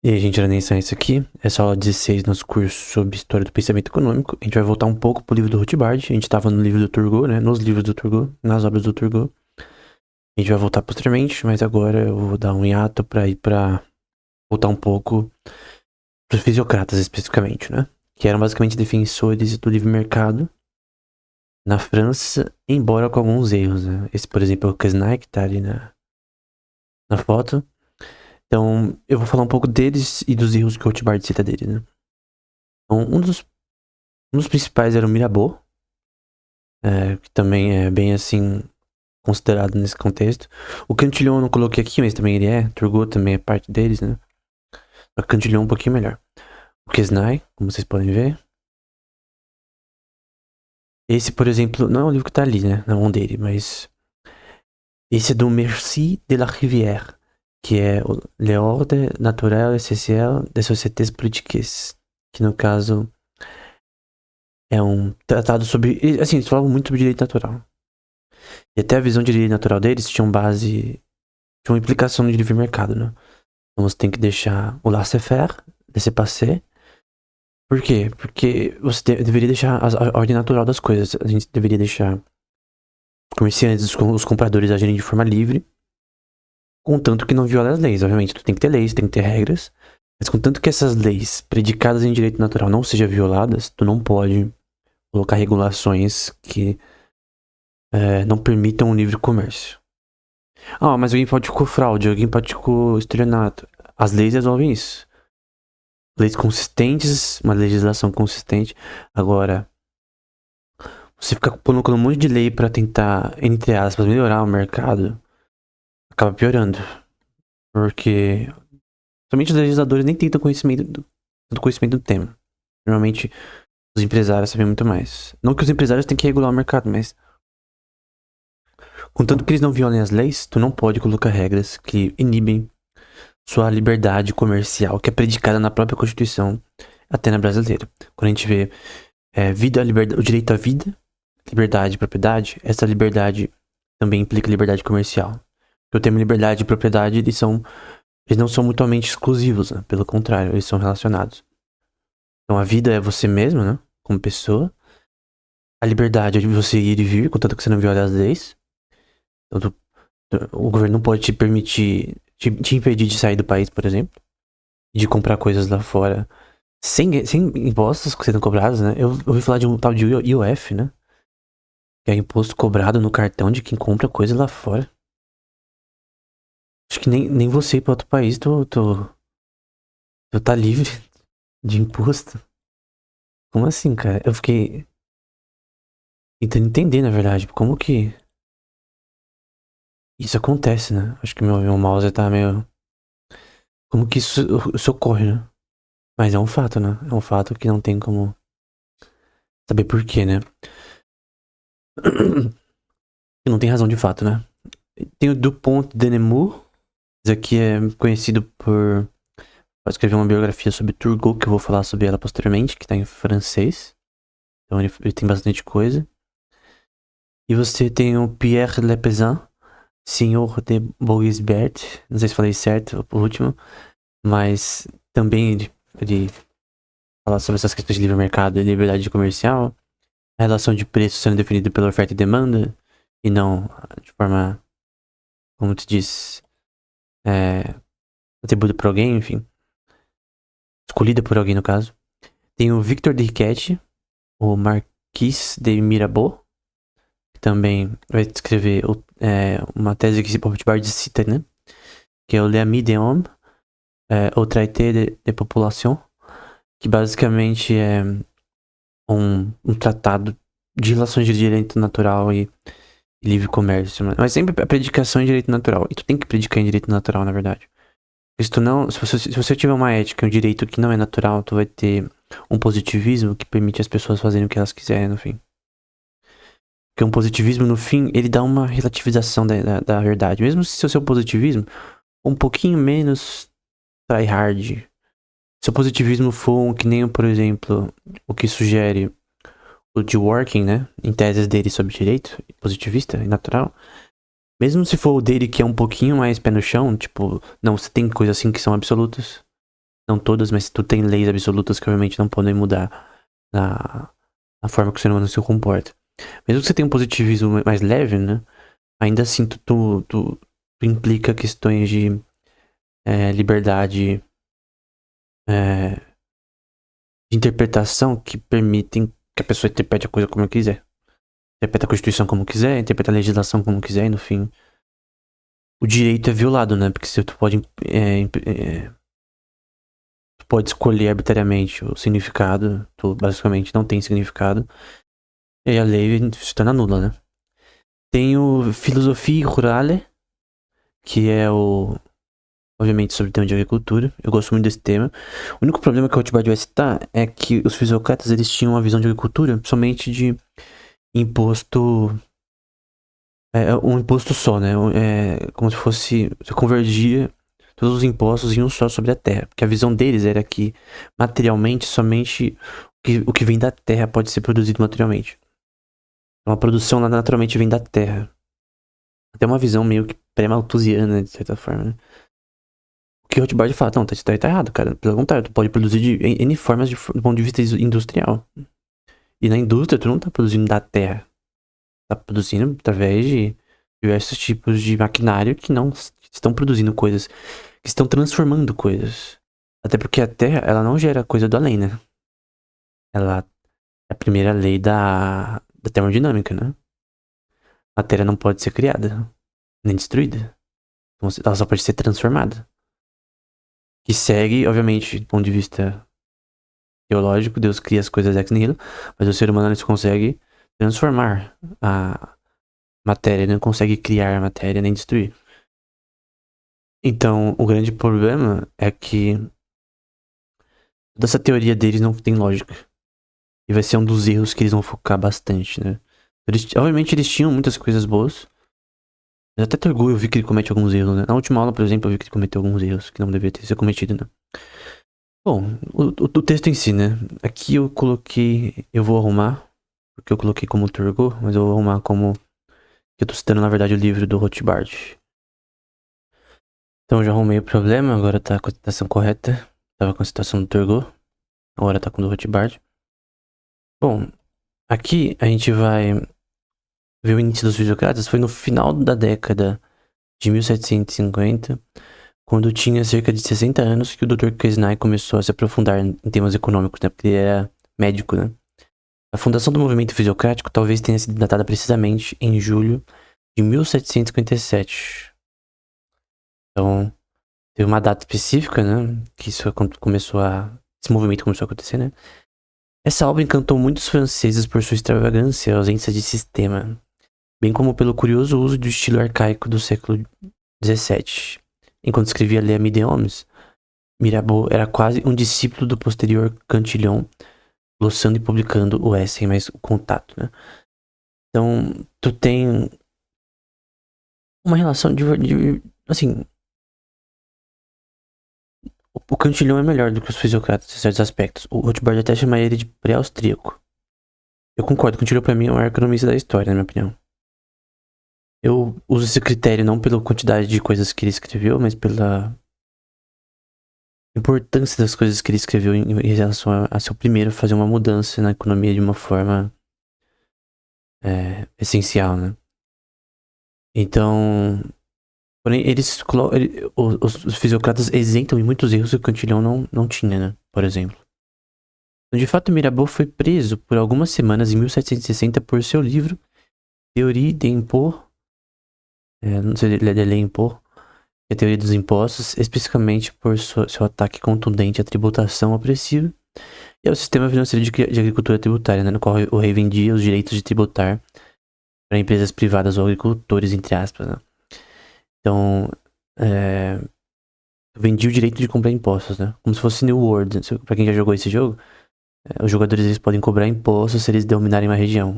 E aí, gente, era nem isso aqui. Essa aula 16 nosso curso sobre História do Pensamento Econômico. A gente vai voltar um pouco pro livro do Rothbard. A gente tava no livro do Turgot, né? Nos livros do Turgot, nas obras do Turgot. A gente vai voltar posteriormente, mas agora eu vou dar um hiato pra ir pra voltar um pouco pros fisiocratas especificamente, né? Que eram basicamente defensores do livre mercado na França, embora com alguns erros, né? Esse, por exemplo, é o Quesnay, que tá ali na foto. Então, eu vou falar um pouco deles e dos erros que o Rothbard cita deles, né? Então, um dos principais era o Mirabeau, que também é bem assim considerado nesse contexto. O Cantillon eu não coloquei aqui, mas também ele é. Turgot também é parte deles, né? O Cantillon é um pouquinho melhor. O Quesnay, como vocês podem ver. Esse, por exemplo, não é o livro que tá ali, né? Na mão dele, mas esse é do Merci de la Rivière, que é o L'ordre naturel essentiel des sociétés politiques, que no caso é um tratado sobre, assim, eles falavam muito sobre direito natural. E até a visão de direito natural deles tinha uma implicação no livre mercado, né? Então você tem que deixar o laissez-faire, laissez-passer. Por quê? Porque você deveria deixar a ordem natural das coisas. A gente deveria deixar os comerciantes, os compradores agirem de forma livre, contanto que não viole as leis. Obviamente, tu tem que ter leis, tem que ter regras, mas contanto que essas leis predicadas em direito natural não sejam violadas, tu não pode colocar regulações que não permitam o livre comércio. Ah, mas alguém pode com fraude, alguém pode com estelionato. As leis resolvem isso. Leis consistentes, uma legislação consistente. Agora, você ficar colocando um monte de lei pra tentar, entre aspas, melhorar o mercado, acaba piorando. Porque somente os legisladores nem têm tanto conhecimento do tema. Normalmente, os empresários sabem muito mais. Não que os empresários tenham que regular o mercado, mas contanto que eles não violem as leis, tu não pode colocar regras que inibem sua liberdade comercial, que é predicada na própria Constituição, até na brasileira. Quando a gente vê vida, liberdade, o direito à vida, liberdade e propriedade, essa liberdade também implica liberdade comercial. Porque o termo liberdade e propriedade, eles não são mutuamente exclusivos, né? Pelo contrário, eles são relacionados. Então a vida é você mesmo, né? Como pessoa. A liberdade é de você ir e vir, contanto que você não viole as leis. Então, o governo não pode te permitir, te impedir de sair do país, por exemplo. De comprar coisas lá fora sem impostos sendo cobrados, né? Eu ouvi falar de um tal de IOF, né? Que é imposto cobrado no cartão de quem compra coisa lá fora. Acho que nem você ir pra outro país, tu tá livre de imposto. Como assim, cara? Eu fiquei tentando entender, na verdade, como que isso acontece, né? Acho que meu mouse tá meio... Como que isso ocorre, né? Mas é um fato, né? É um fato que não tem como saber por quê, né? E não tem razão de fato, né? Tem o Dupont de Nemours. Esse aqui é conhecido por escrever uma biografia sobre Turgot, que eu vou falar sobre ela posteriormente, que tá em francês. Então ele tem bastante coisa. E você tem o Pierre Lepezin, Senhor de Boisbert. Não sei se falei certo, por último. Mas também ele fala sobre essas questões de livre mercado e liberdade comercial. A relação de preço sendo definida pela oferta e demanda. E não de forma, como te diz, atribuída por alguém, enfim. Escolhida por alguém, no caso. Tem o Victor de Riquetti, o Marquis de Mirabeau, que também vai escrever uma tese que o Rothbard cita, né? Que é o Les Amis des Hommes, o Traité de Population, que basicamente é um tratado de relações de direito natural e livre comércio. Mas sempre a predicação em direito natural. E tu tem que predicar em direito natural, na verdade. Se você tiver uma ética, um direito que não é natural, tu vai ter um positivismo que permite as pessoas fazerem o que elas quiserem, no fim. Porque um positivismo, no fim, ele dá uma relativização da verdade. Mesmo se o seu positivismo um pouquinho menos tryhard. Se o positivismo for que nem, por exemplo, o que sugere o Dworkin, né? Em teses dele sobre direito, positivista e natural. Mesmo se for o dele que é um pouquinho mais pé no chão, tipo, não, você tem coisas assim que são absolutas. Não todas, mas tu tem leis absolutas que obviamente não podem mudar na forma que o ser humano se comporta. Mesmo que você tenha um positivismo mais leve, né? Ainda assim tu implica questões de liberdade de interpretação que permitem que a pessoa interprete a coisa como quiser. Interpreta a Constituição como quiser, interpreta a legislação como quiser, e no fim o direito é violado, né? Porque tu pode escolher arbitrariamente o significado, tu basicamente não tem significado, e aí a lei se torna nula, né? Tem o Filosofia Rurale, que é obviamente sobre o tema de agricultura. Eu gosto muito desse tema. O único problema que o Rothbard vai citar é que os fisiocratas, eles tinham uma visão de agricultura somente de imposto, um imposto só, né? Como se fosse, você convergia todos os impostos em um só sobre a terra. Porque a visão deles era que, materialmente, somente o que vem da terra pode ser produzido materialmente. Então a produção naturalmente vem da terra. Até uma visão meio que pré-malthusiana, de certa forma, né? O que o Rothbard fala, não, isso daí tá errado, cara. Pelo contrário, tu pode produzir de N formas do ponto de vista industrial. E na indústria, tu não tá produzindo da terra. Tá produzindo através de diversos tipos de maquinário que não estão produzindo coisas, que estão transformando coisas. Até porque a terra, ela não gera coisa do além, né? Ela é a primeira lei da termodinâmica, né? A matéria não pode ser criada, nem destruída. Então, ela só pode ser transformada. Que segue, obviamente, do ponto de vista teológico, Deus cria as coisas ex nihilo, mas o ser humano não consegue transformar a matéria, ele não consegue criar a matéria nem destruir. Então, o grande problema é que toda essa teoria deles não tem lógica. E vai ser um dos erros que eles vão focar bastante, né? Obviamente eles tinham muitas coisas boas. Mas até Torgu eu vi que ele comete alguns erros, né? Na última aula, por exemplo, eu vi que ele cometeu alguns erros que não deveria ter sido cometido, né? Bom, o texto em si, né? Aqui eu coloquei. Eu vou arrumar. Porque eu coloquei como Turgot, mas eu vou arrumar como. Eu tô citando, na verdade, o livro do Rothbard. Então eu já arrumei o problema, agora tá com a citação correta. Tava com a citação do Turgot, agora tá com o do Rothbard. Bom, aqui a gente vai ver o início dos fisiocratas. Foi no final da década de 1750, quando tinha cerca de 60 anos, que o Dr. Quesnay começou a se aprofundar em temas econômicos, né? Porque ele era médico, né? A fundação do movimento fisiocrático talvez tenha sido datada precisamente em julho de 1757. Então, teve uma data específica, né? Que esse movimento começou a acontecer, né? Essa obra encantou muitos franceses por sua extravagância e ausência de sistema, bem como pelo curioso uso do estilo arcaico do século XVII. Enquanto escrevia Les Amis des Hommes, Mirabeau era quase um discípulo do posterior Cantillon, glossando e publicando o essay, mas o contato, né? Então, tu tem uma relação assim, o Cantillon é melhor do que os fisiocratas em certos aspectos. O Rothbard até chama ele de pré-austríaco. Eu concordo, o Cantillon pra mim é o maior economista da história, na minha opinião. Eu uso esse critério não pela quantidade de coisas que ele escreveu, mas pela importância das coisas que ele escreveu em relação a seu primeiro fazer uma mudança na economia de uma forma essencial, né? Então, porém, os fisiocratas isentam em muitos erros que o Cantillon não tinha, né? Por exemplo. De fato, Mirabeau foi preso por algumas semanas em 1760 por seu livro Théorie des Impôts, não sei, de l'impôt, que é a teoria dos impostos, especificamente por seu ataque contundente à tributação opressiva e ao sistema financeiro de agricultura tributária, né, no qual o rei vendia os direitos de tributar para empresas privadas ou agricultores, entre aspas, né? Então, vendia o direito de comprar impostos, né? Como se fosse New World. Pra quem já jogou esse jogo, os jogadores eles podem cobrar impostos se eles dominarem uma região,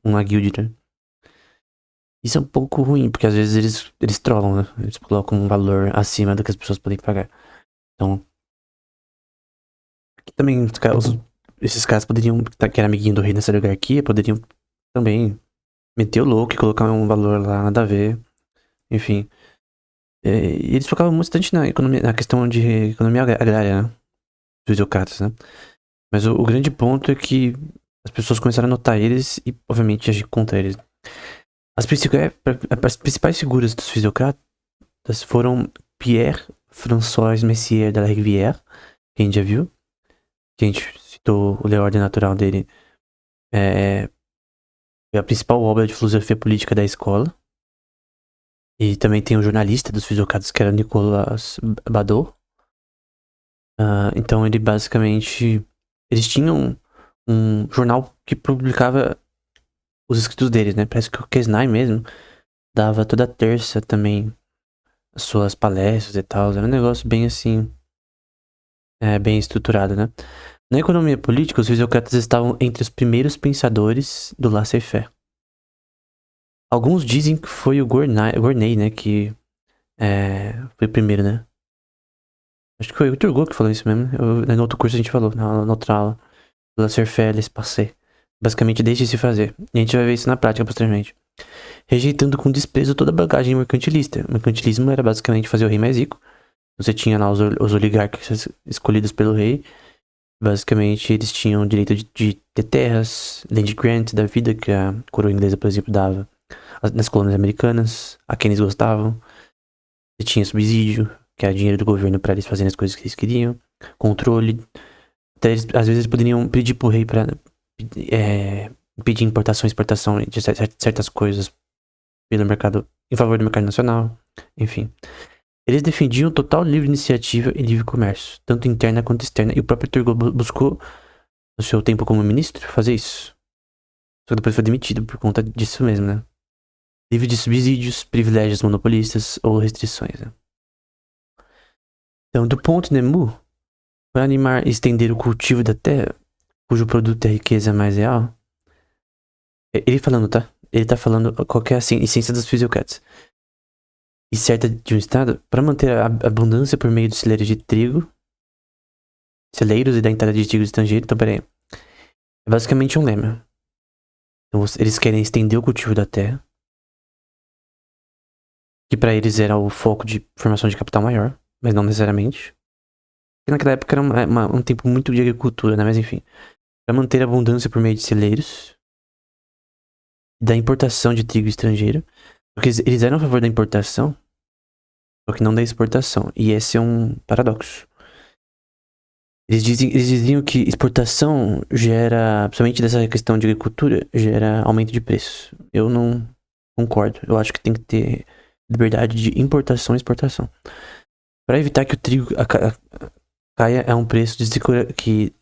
uma guild, né? Isso é um pouco ruim, porque às vezes eles trollam, né? Eles colocam um valor acima do que as pessoas podem pagar. Então, aqui também esses caras poderiam, que era amiguinho do rei nessa oligarquia, poderiam também meter o louco e colocar um valor lá, nada a ver. Enfim. E eles focavam bastante na economia, na questão de economia agrária, né? Dos fisiocratas, né? Mas o grande ponto é que as pessoas começaram a notar eles e, obviamente, agir contra eles. As principais figuras dos fisiocratas foram Pierre-François Messier de la Rivière, que a gente já viu, que a gente citou o Le Ordre Natural dele, é a principal obra de filosofia política da escola. E também tem o jornalista dos fisiocratas, que era Nicolas Badeau. Então ele basicamente... Eles tinham um jornal que publicava os escritos deles, né? Parece que o Quesnay mesmo dava toda terça também as suas palestras e tal. Era um negócio bem assim, bem estruturado, né? Na economia política, os fisiocratas estavam entre os primeiros pensadores do laissez-faire. Alguns dizem que foi o Gournay, né? Que foi o primeiro, né? Acho que foi o Turgot que falou isso mesmo. No outro curso a gente falou, na outra aula. Laissez-faire, laissez-passer. Basicamente, deixe se fazer. E a gente vai ver isso na prática posteriormente. Rejeitando com desprezo toda a bagagem mercantilista. O mercantilismo era basicamente fazer o rei mais rico. Você tinha lá os oligarcas escolhidos pelo rei. Basicamente, eles tinham direito de ter terras, land grant da vida que a coroa inglesa, por exemplo, dava nas colônias americanas, a quem eles gostavam. Você tinha subsídio, que era dinheiro do governo para eles fazerem as coisas que eles queriam. Controle. Até eles, às vezes eles poderiam pedir pro rei para pedir importação e exportação de certas coisas pelo mercado, em favor do mercado nacional. Enfim. Eles defendiam total livre iniciativa e livre comércio, tanto interna quanto externa, e o próprio Turgot buscou, no seu tempo como ministro, fazer isso. Só que depois foi demitido por conta disso mesmo, né? Livre de subsídios, privilégios monopolistas ou restrições, né? Então, do ponto Nemu, para animar e estender o cultivo da terra, cujo produto é a riqueza mais real, ele falando, tá? Ele tá falando qual que é a essência dos fisiocratas. E certa de um estado, para manter a abundância por meio de celeiros de trigo, celeiros e da entrada de trigo estrangeiro. Então, peraí. É basicamente um lema. Então, eles querem estender o cultivo da terra, que para eles era o foco de formação de capital maior, mas não necessariamente. Porque naquela época era um tempo muito de agricultura, né? Mas enfim. Para manter a abundância por meio de celeiros, da importação de trigo estrangeiro. Porque eles eram a favor da importação, só que não da exportação. E esse é um paradoxo. Eles diziam que exportação gera, principalmente dessa questão de agricultura, gera aumento de preço. Eu não concordo. Eu acho que tem que ter liberdade de importação e exportação. Para evitar que o trigo caia a um preço que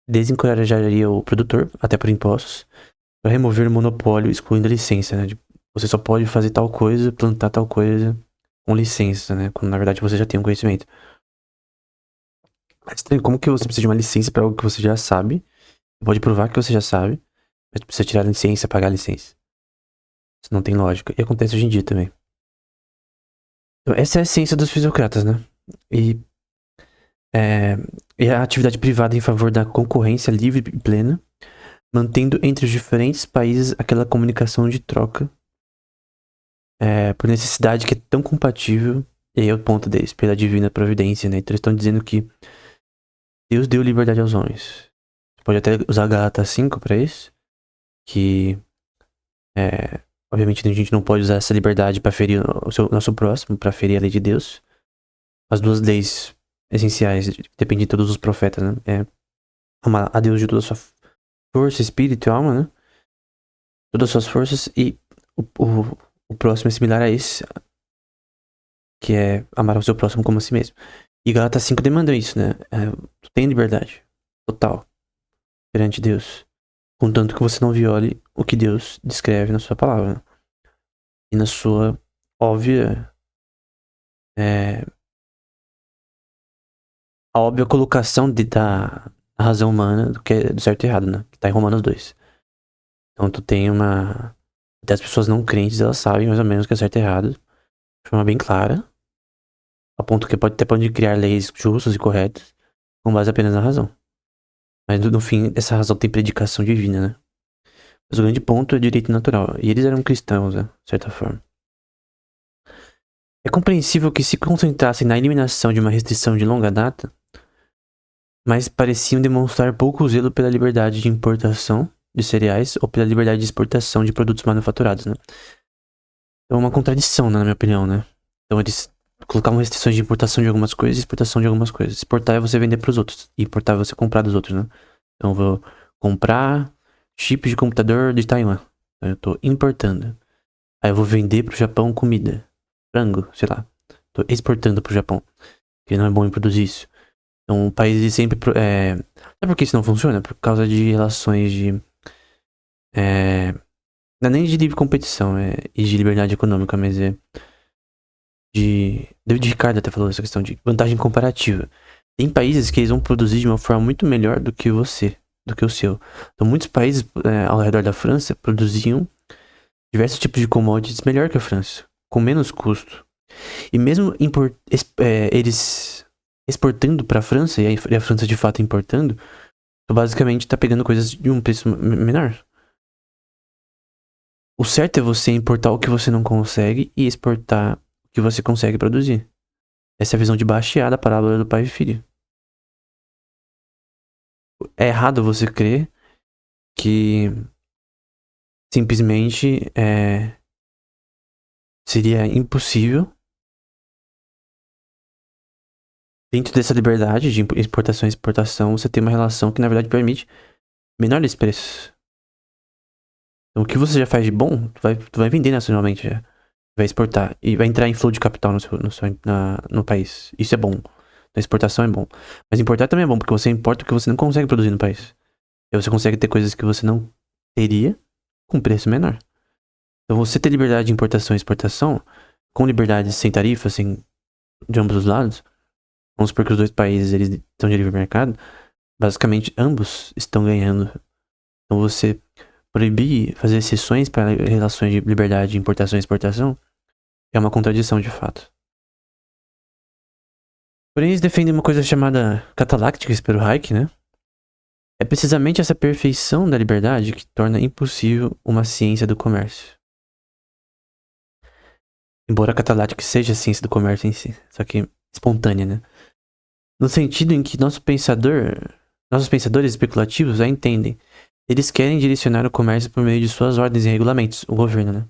desencorajaria o produtor, até por impostos, para remover o monopólio, excluindo a licença, né? Você só pode fazer tal coisa, plantar tal coisa com licença, né? Quando na verdade você já tem um conhecimento. É estranho, como que você precisa de uma licença para algo que você já sabe? Você pode provar que você já sabe, mas precisa tirar a licença, pagar a licença. Isso não tem lógica. E acontece hoje em dia também. Então, essa é a essência dos fisiocratas, né? E a atividade privada em favor da concorrência livre e plena, mantendo entre os diferentes países aquela comunicação de troca por necessidade que é tão compatível, e aí é o ponto deles, pela divina providência, né? Então eles estão dizendo que Deus deu liberdade aos homens. Você pode até usar Gálatas 5 para isso, que obviamente a gente não pode usar essa liberdade para ferir o nosso próximo, para ferir a lei de Deus. As duas leis essenciais dependem de todos os profetas, né? Amar a Deus de toda a sua força, espírito e alma, né? Todas as suas forças, e o próximo é similar a esse, que é amar o seu próximo como a si mesmo. E Gálatas 5 demanda isso, né? Tu tem liberdade total perante Deus, contanto que você não viole o que Deus descreve na sua palavra, né? E na sua óbvia a óbvia colocação da razão humana do que é do certo e errado, né? Que tá em Romanos 2. Então tu tem uma... Até as pessoas não crentes, elas sabem mais ou menos o que é certo e errado, de forma bem clara, a ponto que pode criar leis justas e corretas, com base apenas na razão. Mas no fim, essa razão tem predicação divina, né? Mas o grande ponto é o direito natural. E eles eram cristãos, né? De certa forma. É compreensível que se concentrassem na eliminação de uma restrição de longa data, mas pareciam demonstrar pouco zelo pela liberdade de importação de cereais ou pela liberdade de exportação de produtos manufaturados, né? É uma contradição, né, na minha opinião, né? Então eles colocavam restrições de importação de algumas coisas e exportação de algumas coisas. Exportar é você vender pros outros, e importar é você comprar dos outros, né? Então eu vou comprar chip de computador de Taiwan. Então, eu tô importando. Aí eu vou vender pro Japão comida. Frango, sei lá. Tô exportando pro Japão. Porque não é bom em produzir isso. Então o país sempre. Sabe por que isso não funciona? Por causa de relações de. Não é nem de livre competição e de liberdade econômica, mas é de. David Ricardo até falou essa questão de vantagem comparativa. Tem países que eles vão produzir de uma forma muito melhor do que você, do que o seu. Então muitos países ao redor da França produziam diversos tipos de commodities melhor que a França, com menos custo. E mesmo eles exportando para a França, e a França de fato importando, tu basicamente tá pegando coisas de um preço menor. O certo é você importar o que você não consegue e exportar o que você consegue produzir. Essa é a visão de Bastiat da parábola do pai e filho. É errado você crer que simplesmente seria impossível, dentro dessa liberdade de importação e exportação, você ter uma relação que na verdade permite menores preços. Então o que você já faz de bom, tu vai vender nacionalmente já. Vai exportar. E vai entrar em flow de capital no país. Isso é bom. A exportação é bom. Mas importar também é bom, porque você importa o que você não consegue produzir no país. E você consegue ter coisas que você não teria com preço menor. Então você ter liberdade de importação e exportação, com liberdade sem tarifa, sem, de ambos os lados, vamos supor que os dois países eles estão de livre mercado, basicamente ambos estão ganhando. Então você proibir fazer exceções para relações de liberdade de importação e exportação é uma contradição de fato. Porém, eles defendem uma coisa chamada cataláctica pelo Hayek, né? É precisamente essa perfeição da liberdade que torna impossível uma ciência do comércio. Embora a catalática seja a ciência do comércio em si, só que espontânea, né? No sentido em que nossos pensadores especulativos a entendem. Eles querem direcionar o comércio por meio de suas ordens e regulamentos, o governo, né?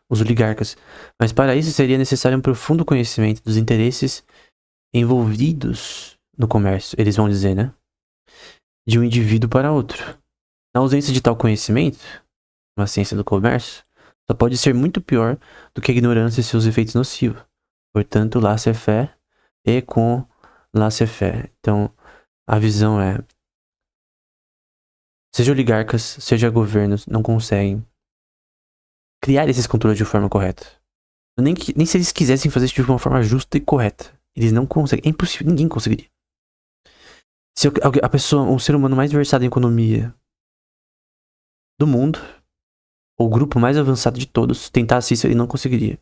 Os oligarcas. Mas para isso seria necessário um profundo conhecimento dos interesses envolvidos no comércio, eles vão dizer, né? De um indivíduo para outro. Na ausência de tal conhecimento, uma ciência do comércio, só pode ser muito pior do que a ignorância e seus efeitos nocivos. Portanto, laissez-faire e com laissez-faire. Então, a visão é: seja oligarcas, seja governos, não conseguem criar esses controles de forma correta. Nem se eles quisessem fazer isso de uma forma justa e correta. Eles não conseguem. É impossível, ninguém conseguiria. Se a pessoa, o ser humano mais versado em economia do mundo, ou o grupo mais avançado de todos, tentasse isso, ele não conseguiria.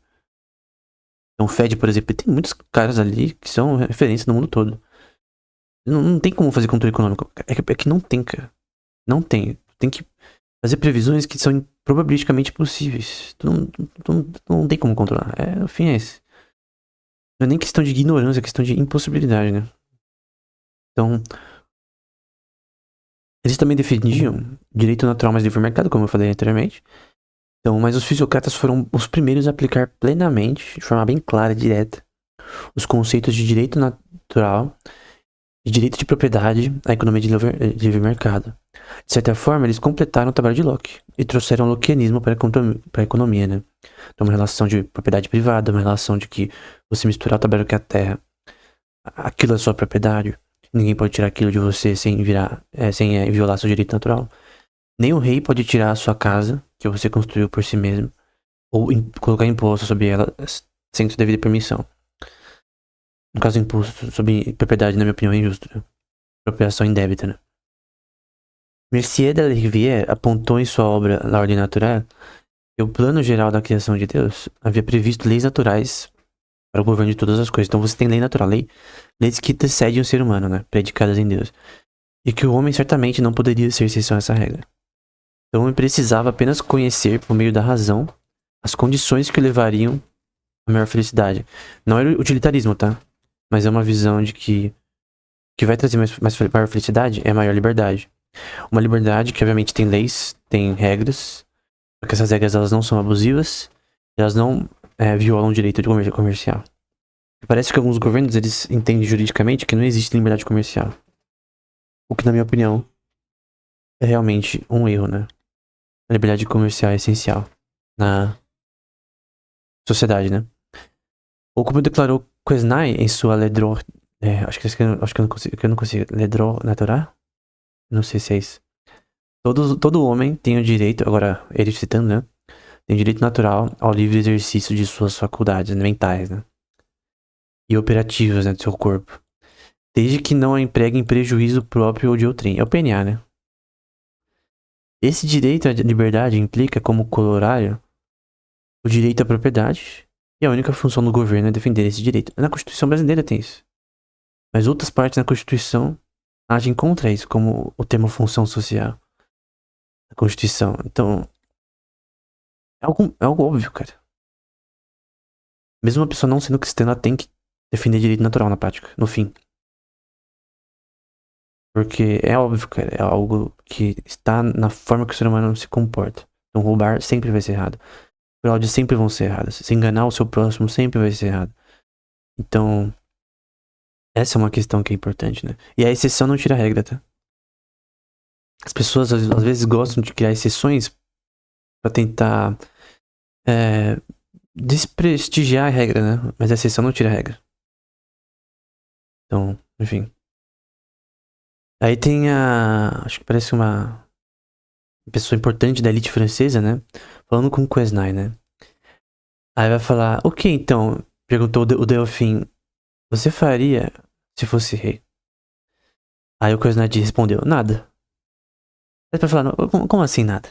Então, o Fed, por exemplo, tem muitos caras ali que são referência no mundo todo. Não tem como fazer controle econômico. É que não tem, cara. Não tem. Tem que fazer previsões que são probabilisticamente possíveis. Tu não tem como controlar. O fim é esse. Não é nem questão de ignorância, é questão de impossibilidade, né? Então, eles também defendiam direito natural mais livre mercado, como eu falei anteriormente. Então, mas os fisiocratas foram os primeiros a aplicar plenamente, de forma bem clara e direta, os conceitos de direito natural e direito de propriedade à economia de livre mercado. De certa forma, eles completaram o trabalho de Locke e trouxeram o lockeanismo para a economia, né? Então, uma relação de propriedade privada, uma relação de que você misturar o trabalho com a terra, aquilo é sua propriedade, ninguém pode tirar aquilo de você sem violar seu direito natural. Nem o rei pode tirar a sua casa, que você construiu por si mesmo, ou colocar imposto sobre ela sem sua devida permissão. No caso, imposto sobre propriedade, na minha opinião, é injusto, né? Apropriação indébita, né? Mercier de la Rivière apontou em sua obra La Ordem Naturelle que o plano geral da criação de Deus havia previsto leis naturais para o governo de todas as coisas. Então você tem lei natural, leis que antecedem o ser humano, né? Predicadas em Deus. E que o homem certamente não poderia ser exceção a essa regra. Então ele precisava apenas conhecer, por meio da razão, as condições que o levariam a maior felicidade. Não é utilitarismo, tá? Mas é uma visão de que o que vai trazer maior felicidade é a maior liberdade. Uma liberdade que, obviamente, tem leis, tem regras, porque essas regras elas não são abusivas, elas não violam o direito de comercial. Parece que alguns governos eles entendem juridicamente que não existe liberdade comercial. O que, na minha opinião, é realmente um erro, né? A liberdade comercial é essencial na sociedade, né? Ou como declarou Quesnay em sua Ledro... acho que eu não consigo. Ledro Natural? Não sei se é isso. Todo homem tem o direito, agora ele citando, né? Tem o direito natural ao livre exercício de suas faculdades mentais, né? E operativas, né, do seu corpo. Desde que não a empregue em prejuízo próprio ou de outrem. É o PNA, né? Esse direito à liberdade implica, como corolário, o direito à propriedade. E a única função do governo é defender esse direito. Na Constituição brasileira tem isso. Mas outras partes da Constituição agem contra isso, como o termo função social da Constituição. Então, é algo óbvio, cara. Mesmo uma pessoa não sendo cristã, ela tem que defender direito natural na prática, no fim. Porque é óbvio, cara, é algo que está na forma que o ser humano se comporta. Então, roubar sempre vai ser errado. Fraudes sempre vão ser erradas. Se enganar o seu próximo sempre vai ser errado. Então, essa é uma questão que é importante, né? E a exceção não tira a regra, tá? As pessoas às vezes gostam de criar exceções pra tentar desprestigiar a regra, né? Mas a exceção não tira a regra. Então, enfim. Aí tem acho que parece uma pessoa importante da elite francesa, né? Falando com o Quesnay, né? Aí vai falar, ok, então, perguntou o Delfim, você faria se fosse rei? Aí o Quesnay respondeu, nada. Aí vai falar, como assim nada?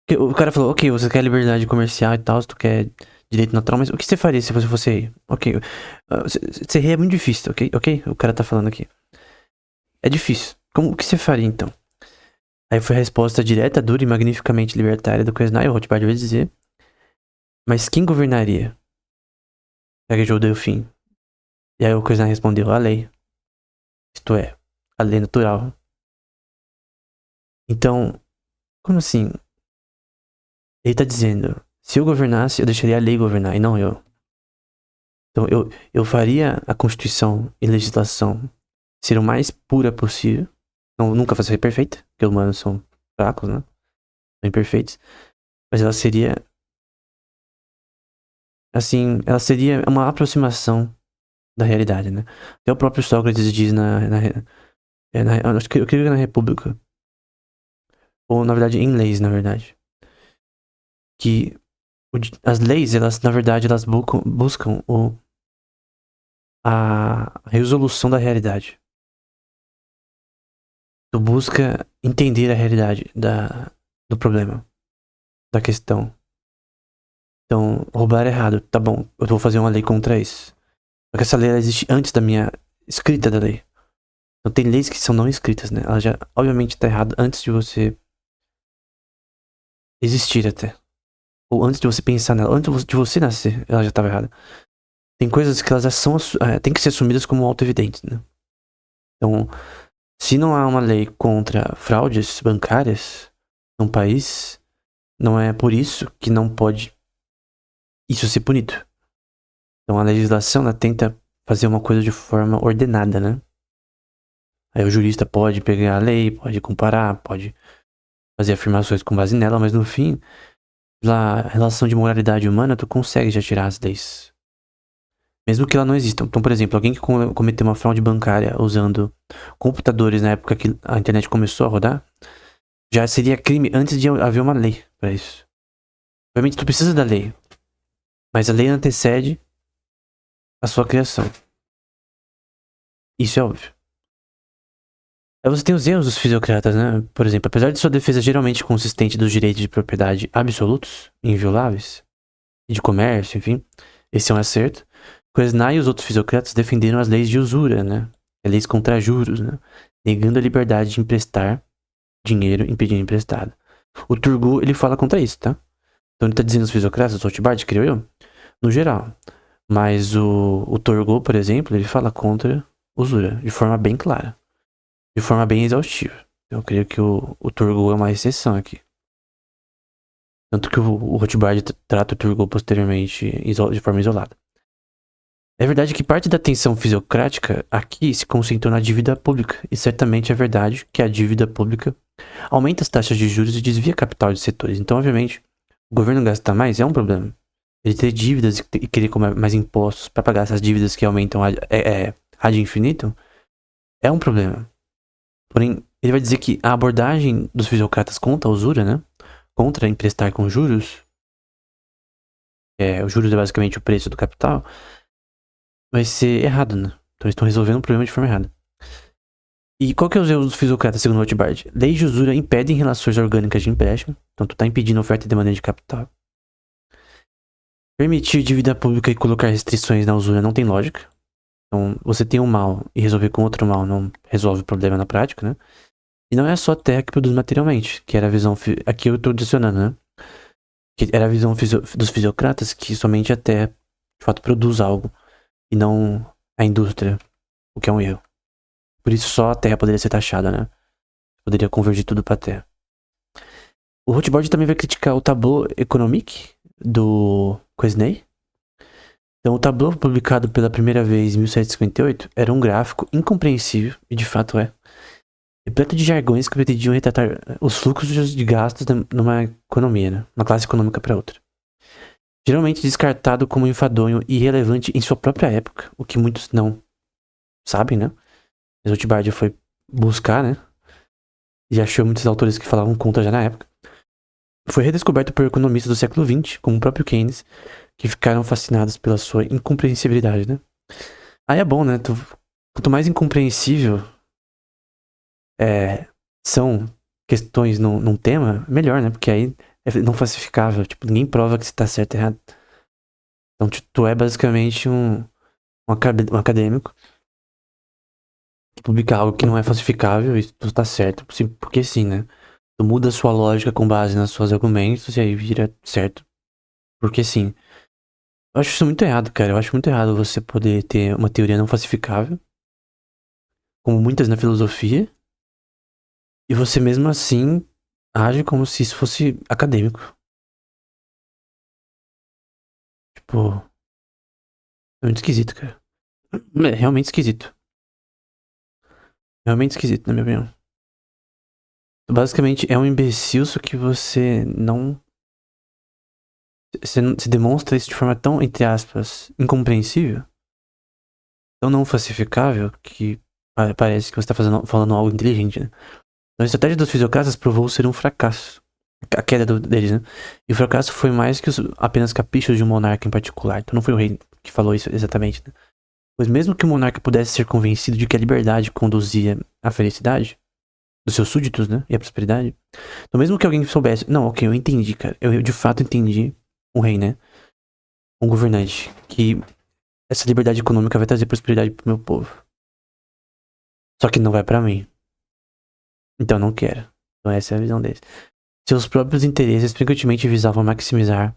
Porque o cara falou, ok, você quer liberdade comercial e tal, tu quer direito natural, mas o que você faria se você fosse rei? Ok, ser rei é muito difícil, ok? O cara tá falando aqui. É difícil. O que você faria então? Aí foi a resposta direta, dura e magnificamente libertária do Quesnay, o Rothbard vai dizer. Mas quem governaria? Gaguejou o Delfim. E aí o Quesnay respondeu, a lei. Isto é, a lei natural. Então, como assim? Ele tá dizendo, se eu governasse, eu deixaria a lei governar, e não eu. Então, eu faria a Constituição e legislação ser o mais pura possível. Não, nunca vai ser perfeita, porque os humanos são fracos, né? São imperfeitos. Mas ela seria... Assim, ela seria uma aproximação da realidade, né? Até o próprio Sócrates diz acho que eu creio que na República. Ou, na verdade, em leis, na verdade. Que as leis, elas, na verdade, elas buscam a resolução da realidade. Tu busca entender a realidade do problema, da questão. Então, roubar é errado. Tá bom, eu vou fazer uma lei contra isso. Só que essa lei ela existe antes da minha escrita da lei. Então tem leis que são não escritas, né? Ela já, obviamente, tá errada antes de você existir até. Ou antes de você pensar nela. Antes de você nascer, ela já estava errada. Tem coisas que elas já são... tem que ser assumidas como auto-evidentes, né? Então, se não há uma lei contra fraudes bancárias num país, não é por isso que não pode isso ser punido. Então a legislação ela tenta fazer uma coisa de forma ordenada, né? Aí o jurista pode pegar a lei, pode comparar, pode fazer afirmações com base nela, mas no fim, pela relação de moralidade humana, tu consegue já tirar as leis. Mesmo que ela não exista. Então, por exemplo, alguém que cometeu uma fraude bancária usando computadores na época que a internet começou a rodar, já seria crime antes de haver uma lei para isso. Obviamente tu precisa da lei, mas a lei antecede a sua criação. Isso é óbvio. Aí você tem os erros dos fisiocratas, né? Por exemplo, apesar de sua defesa geralmente consistente dos direitos de propriedade absolutos, invioláveis, e de comércio, enfim, esse é um acerto. Quesnay e os outros fisiocratas defenderam as leis de usura, né? Leis contra juros, né? Negando a liberdade de emprestar dinheiro impedindo emprestado. O Turgot, ele fala contra isso, tá? Então ele tá dizendo os fisiocratas, o Rothbard, creio eu, no geral. Mas o Torgô, por exemplo, ele fala contra usura, de forma bem clara. De forma bem exaustiva. Eu creio que o Torgô é uma exceção aqui. Tanto que o Rothbard trata o Turgot posteriormente de forma isolada. É verdade que parte da tensão fisiocrática aqui se concentrou na dívida pública, e certamente é verdade que a dívida pública aumenta as taxas de juros e desvia capital de setores. Então, obviamente, o governo gastar mais é um problema. Ele ter dívidas e querer cobrar mais impostos para pagar essas dívidas que aumentam ad infinito é um problema. Porém, ele vai dizer que a abordagem dos fisiocratas contra a usura, né? Contra emprestar com juros, os juros é basicamente o preço do capital, vai ser errado, né? Então eles estão resolvendo o problema de forma errada. E qual que é os erros dos fisiocratas, segundo Rothbard? Leis de usura impedem relações orgânicas de empréstimo, então tu tá impedindo a oferta e demanda de capital. Permitir dívida pública e colocar restrições na usura não tem lógica. Então, você tem um mal e resolver com outro mal não resolve o problema na prática, né? E não é só a terra que produz materialmente, que era a visão... Aqui eu tô adicionando, né? Que era a visão dos fisiocratas que somente a terra, de fato, produz algo. E não a indústria, o que é um erro. Por isso só a terra poderia ser taxada, né? Poderia convergir tudo pra terra. O Rothbard também vai criticar o Tableau Économique do Quesnay. Então, o Tableau, publicado pela primeira vez em 1758, era um gráfico incompreensível, e de fato é, repleto de jargões que pretendiam retratar os fluxos de gastos numa economia, né? Uma classe econômica para outra. Geralmente descartado como enfadonho e irrelevante em sua própria época, o que muitos não sabem, né? Mas Rothbard foi buscar, né? E achou muitos autores que falavam contra já na época. Foi redescoberto por economistas do século XX, como o próprio Keynes, que ficaram fascinados pela sua incompreensibilidade, né? Aí é bom, né? Quanto mais incompreensível são questões num tema, melhor, né? Porque aí é não falsificável. Tipo, ninguém prova que você tá certo ou errado. Então, tu é basicamente um acadêmico que publica algo que não é falsificável e tu tá certo. Porque sim, né? Tu muda a sua lógica com base nos seus argumentos e aí vira certo. Porque sim. Eu acho isso muito errado, cara. Eu acho muito errado você poder ter uma teoria não falsificável, como muitas na filosofia, e você mesmo assim age como se isso fosse acadêmico. Tipo, é muito esquisito, cara. É realmente esquisito. Realmente esquisito, na minha opinião. Basicamente, é um imbecil, só que você não. Você demonstra isso de forma tão, entre aspas, incompreensível, tão não falsificável, que parece que você tá falando algo inteligente, né? Então, a estratégia dos fisiocratas provou ser um fracasso. A queda deles, né? E o fracasso foi mais que apenas caprichos de um monarca em particular. Então não foi o rei que falou isso exatamente, né? Pois mesmo que o monarca pudesse ser convencido de que a liberdade conduzia à felicidade dos seus súditos, né? E à prosperidade. Então mesmo que alguém soubesse... Não, ok, eu entendi, cara. Eu de fato entendi um rei, né? Um governante. Que essa liberdade econômica vai trazer prosperidade pro meu povo. Só que não vai pra mim. Então não quero. Então essa é a visão deles. Seus próprios interesses frequentemente visavam maximizar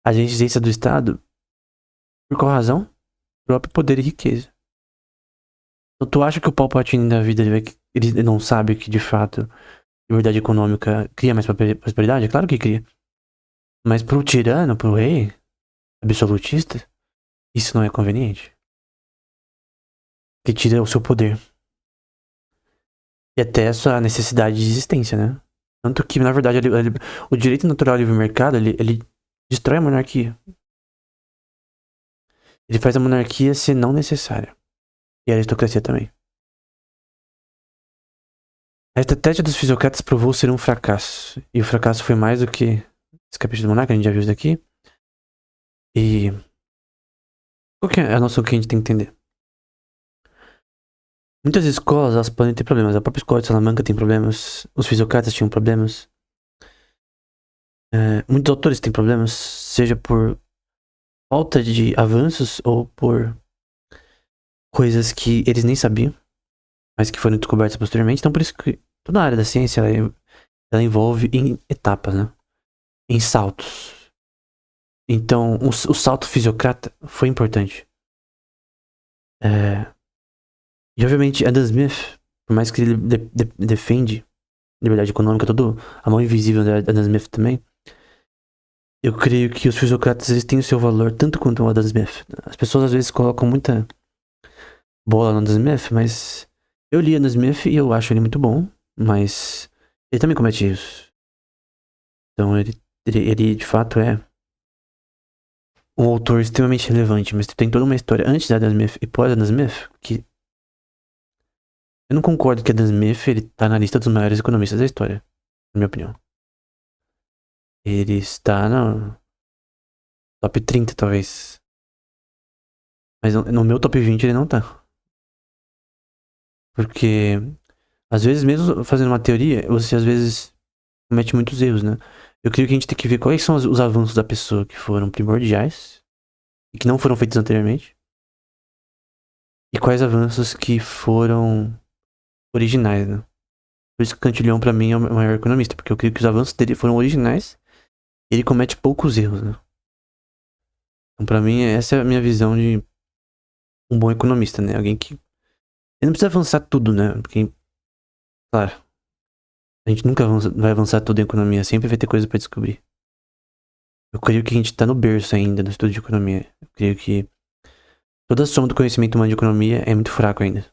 a existência do Estado. Por qual razão? Próprio poder e riqueza. Então, tu acha que o Palpatine da vida ele não sabe que de fato liberdade econômica cria mais prosperidade? É claro que cria. Mas pro tirano, pro rei absolutista, isso não é conveniente. Que tira o seu poder. E até a sua necessidade de existência, né? Tanto que, na verdade, o direito natural ao livre mercado, ele destrói a monarquia. Ele faz a monarquia ser não necessária. E a aristocracia também. A estratégia dos fisiocratas provou ser um fracasso. E o fracasso foi mais do que esse capítulo do monarca, a gente já viu isso daqui. E qual que é a noção que a gente tem que entender? Muitas escolas, elas podem ter problemas. A própria escola de Salamanca tem problemas. Os fisiocratas tinham problemas. Muitos autores têm problemas, seja por falta de avanços ou por coisas que eles nem sabiam, mas que foram descobertas posteriormente. Então, por isso que toda a área da ciência, ela envolve em etapas, né? Em saltos. Então, o salto fisiocrata foi importante. E obviamente Adam Smith, por mais que ele defende liberdade econômica, toda a mão invisível da Adam Smith também, eu creio que os fisiocratas eles têm o seu valor tanto quanto o Adam Smith. As pessoas às vezes colocam muita bola no Adam Smith, mas eu li Adam Smith e eu acho ele muito bom, mas ele também comete erros. Então ele de fato é um autor extremamente relevante, mas tem toda uma história antes da Adam Smith e pós Adam Smith que eu não concordo que Adam Smith ele tá na lista dos maiores economistas da história, na minha opinião. Ele está no top 30, talvez. Mas no meu top 20 ele não tá. Porque, às vezes, mesmo fazendo uma teoria, você às vezes comete muitos erros, né? Eu creio que a gente tem que ver quais são os avanços da pessoa que foram primordiais e que não foram feitos anteriormente. E quais avanços que foram originais, né? Por isso que Cantillon, pra mim, é o maior economista. Porque eu creio que os avanços dele foram originais e ele comete poucos erros, né? Então, pra mim, essa é a minha visão de um bom economista, né? Alguém que... Ele não precisa avançar tudo, né? Porque, claro, a gente nunca vai avançar tudo em economia. Sempre vai ter coisa pra descobrir. Eu creio que a gente tá no berço ainda do estudo de economia. Eu creio que toda a soma do conhecimento humano de economia é muito fraco ainda.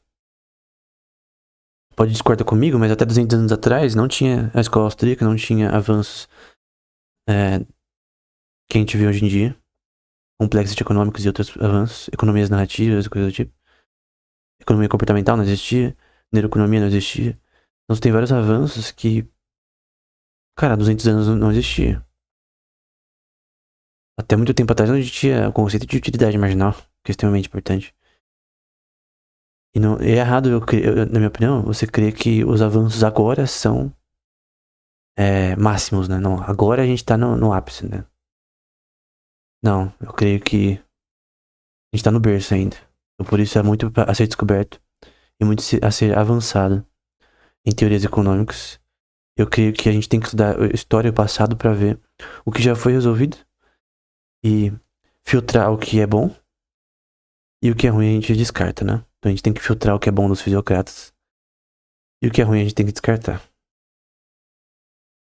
Pode discordar comigo, mas até 200 anos atrás não tinha a escola austríaca, não tinha avanços que a gente vê hoje em dia. Complexos econômicos e outros avanços. Economias narrativas, coisas do tipo. Economia comportamental não existia. Neuroeconomia não existia. Então tem vários avanços que, cara, há 200 anos não existia. Até muito tempo atrás não existia o conceito de utilidade marginal, que é extremamente importante. E não, é errado, na minha opinião, você crer que os avanços agora são máximos, né? Não, agora a gente tá no ápice, né? Não, eu creio que a gente tá no berço ainda. Então, por isso é muito a ser descoberto e muito a ser avançado em teorias econômicas. Eu creio que a gente tem que estudar a história e o passado para ver o que já foi resolvido e filtrar o que é bom e o que é ruim a gente descarta, né? Então a gente tem que filtrar o que é bom dos fisiocratas e o que é ruim a gente tem que descartar.